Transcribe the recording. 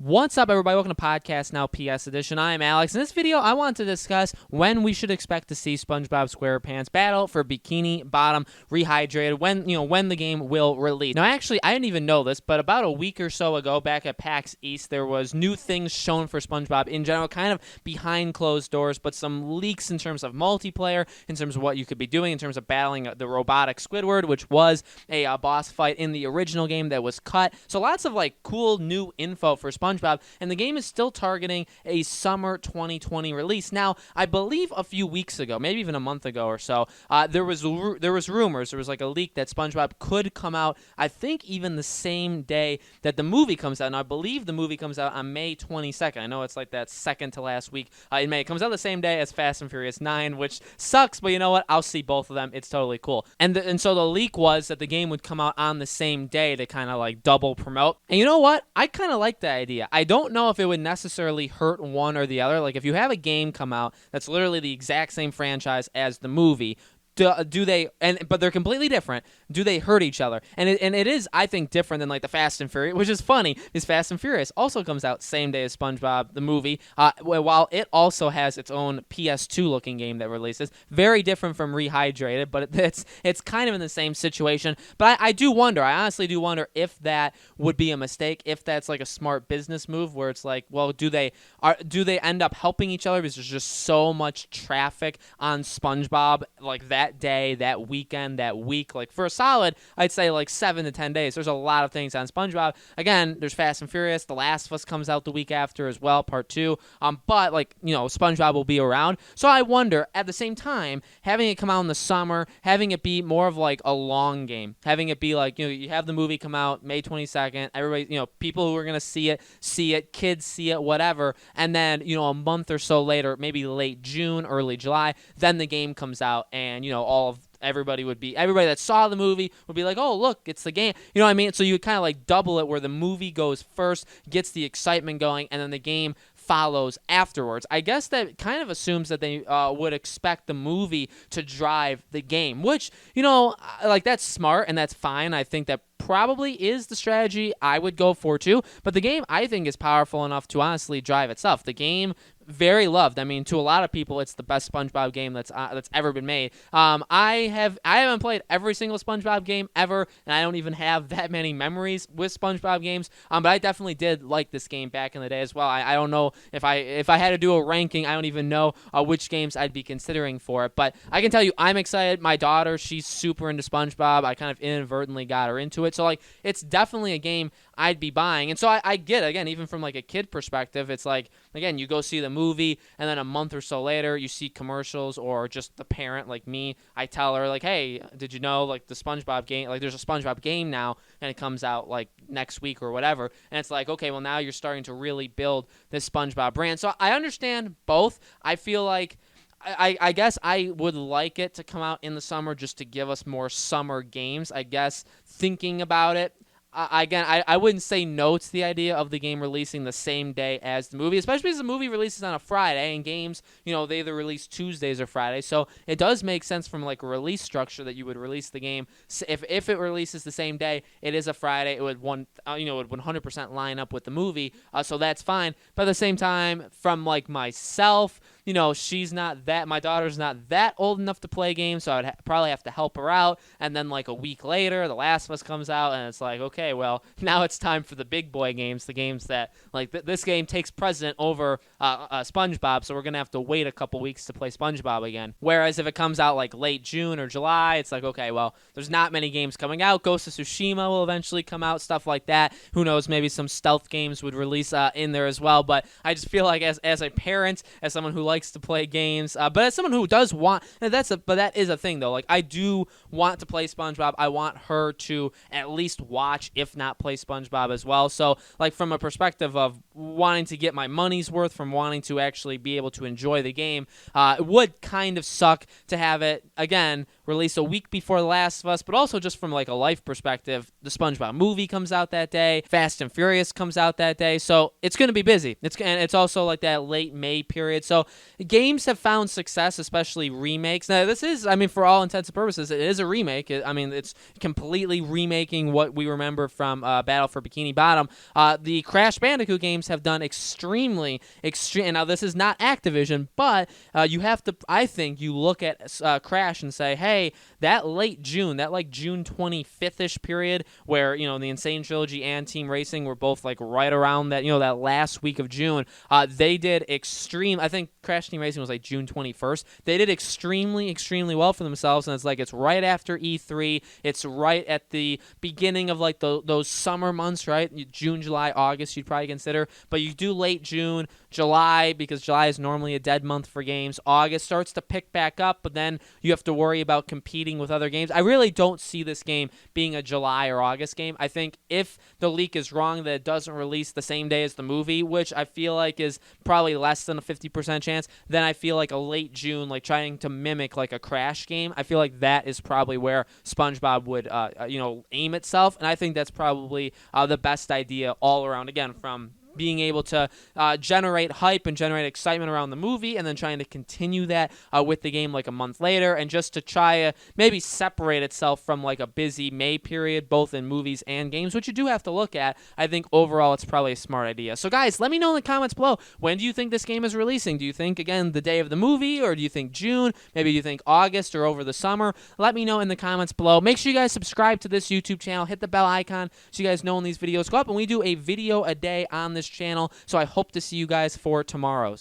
What's up, everybody? Welcome to Podcast Now PS Edition. I am Alex. In this video, I want to discuss when we should expect to see Spongebob Squarepants battle for Bikini Bottom Rehydrated, when the game will release. Now, actually, I didn't even know this, but about a week or so ago, back at PAX East, there was new things shown for SpongeBob in general, kind of behind closed doors, but some leaks in terms of multiplayer, in terms of what you could be doing, in terms of battling the robotic Squidward, which was a boss fight in the original game that was cut. So lots of cool new info for SpongeBob, and the game is still targeting a summer 2020 release. Now, I believe a few weeks ago, maybe even a month ago or so, there was rumors, there was a leak that SpongeBob could come out, I think even the same day that the movie comes out, and I believe the movie comes out on May 22nd. I know it's that second to last week in May. It comes out the same day as Fast and Furious 9, which sucks, but you know what? I'll see both of them. It's totally cool. And so the leak was that the game would come out on the same day to kind of double promote. And you know what? I kind of like that idea. I don't know if it would necessarily hurt one or the other. If you have a game come out that's literally the exact same franchise as the movie, do they, but they're completely different, do they hurt each other? And it is, I think, different than the Fast and Furious, which is funny, because Fast and Furious also comes out same day as SpongeBob, the movie, while it also has its own PS2 looking game that releases. Very different from Rehydrated, but it's kind of in the same situation. But I honestly do wonder if that would be a mistake, if that's a smart business move, where it's well, do they end up helping each other because there's just so much traffic on SpongeBob that day, that weekend, that week, for a solid, I'd say 7 to 10 days. There's a lot of things on SpongeBob. Again, there's Fast and Furious. The Last of Us comes out the week after as well, part 2. But SpongeBob will be around. So I wonder, at the same time, having it come out in the summer, having it be more of a long game, having it be you have the movie come out May 22nd, everybody, people who are going to see it, kids see it, whatever, and then, a month or so later, maybe late June, early July, then the game comes out, and, everybody that saw the movie would be oh, look, it's the game. You know what I mean? So you would kind of double it, where the movie goes first, gets the excitement going, and then the game follows afterwards. I guess that kind of assumes that they would expect the movie to drive the game, which, that's smart and that's fine. I think that probably is the strategy I would go for too, but the game, I think, is powerful enough to honestly drive itself. The game, very loved. I mean, to a lot of people, it's the best SpongeBob game that's ever been made. I haven't played every single SpongeBob game ever, and I don't even have that many memories with SpongeBob games. But I definitely did like this game back in the day as well. I don't know if I had to do a ranking, I don't even know which games I'd be considering for it. But I can tell you, I'm excited. My daughter, she's super into SpongeBob. I kind of inadvertently got her into it, so it's definitely a game I'd be buying. And so I get, again, even from a kid perspective, it's again, you go see the movie, and then a month or so later, you see commercials, or just the parent like me, I tell her hey, did you know the SpongeBob game, there's a SpongeBob game now, and it comes out next week or whatever, and it's okay, well, now you're starting to really build this SpongeBob brand. So I understand both. I feel I guess I would like it to come out in the summer just to give us more summer games. I guess thinking about it, I wouldn't say no to the idea of the game releasing the same day as the movie, especially as the movie releases on a Friday, and games, they either release Tuesdays or Fridays. So it does make sense from a release structure that you would release the game. If it releases the same day, it is a Friday, it would 100% line up with the movie. So that's fine. But at the same time, from myself, my daughter's not that old enough to play games, so I would probably have to help her out. And then a week later, The Last of Us comes out, and it's okay, well, now it's time for the big boy games, the games that this game takes precedent over SpongeBob, so we're gonna have to wait a couple weeks to play SpongeBob again. Whereas if it comes out late June or July, it's okay, well, there's not many games coming out. Ghost of Tsushima will eventually come out, stuff like that. Who knows, maybe some stealth games would release in there as well. But I just feel as a parent, as someone who likes to play games, but as someone who does want, but that is a thing though. I do want to play SpongeBob. I want her to at least watch, if not play SpongeBob as well. So from a perspective of wanting to get my money's worth, from wanting to actually be able to enjoy the game, it would kind of suck to have it again released a week before The Last of Us, but also just from a life perspective, the SpongeBob movie comes out that day, Fast and Furious comes out that day, so it's going to be busy. It's also that late May period, so games have found success, especially remakes. Now, this is, I mean, for all intents and purposes, it is a remake. I mean, it's completely remaking what we remember from Battle for Bikini Bottom. The Crash Bandicoot games have done extremely. And now, this is not Activision, but you have to, I think, you look at Crash and say, hey, that late June, that like June 25th-ish period where, you know, the Insane Trilogy and Team Racing were both like right around that, you know, that last week of June, they did I think Crash Team Racing was like June 21st. They did extremely, extremely well for themselves, and it's like it's right after E3. It's right at the beginning of like those summer months, right? June, July, August, you'd probably consider. But you do late June, July, because July is normally a dead month for games. August starts to pick back up, but then you have to worry about competing with other games. I really don't see this game being a July or August game. I think if the leak is wrong that it doesn't release the same day as the movie, which I feel like is probably less than a 50% chance, then I feel like a late June, like trying to mimic like a Crash game, I feel like that is probably where SpongeBob would, aim itself, and I think that's probably the best idea all around. Again, from being able to generate hype and generate excitement around the movie, and then trying to continue that with the game like a month later, and just to try to maybe separate itself from like a busy May period, both in movies and games, which you do have to look at. I think overall it's probably a smart idea. So guys, let me know in the comments below, when do you think this game is releasing? Do you think, again, the day of the movie, or do you think June? Maybe do you think August or over the summer? Let me know in the comments below. Make sure you guys subscribe to this YouTube channel, hit the bell icon so you guys know when these videos go up, and we do a video a day on this channel, so I hope to see you guys for tomorrow's.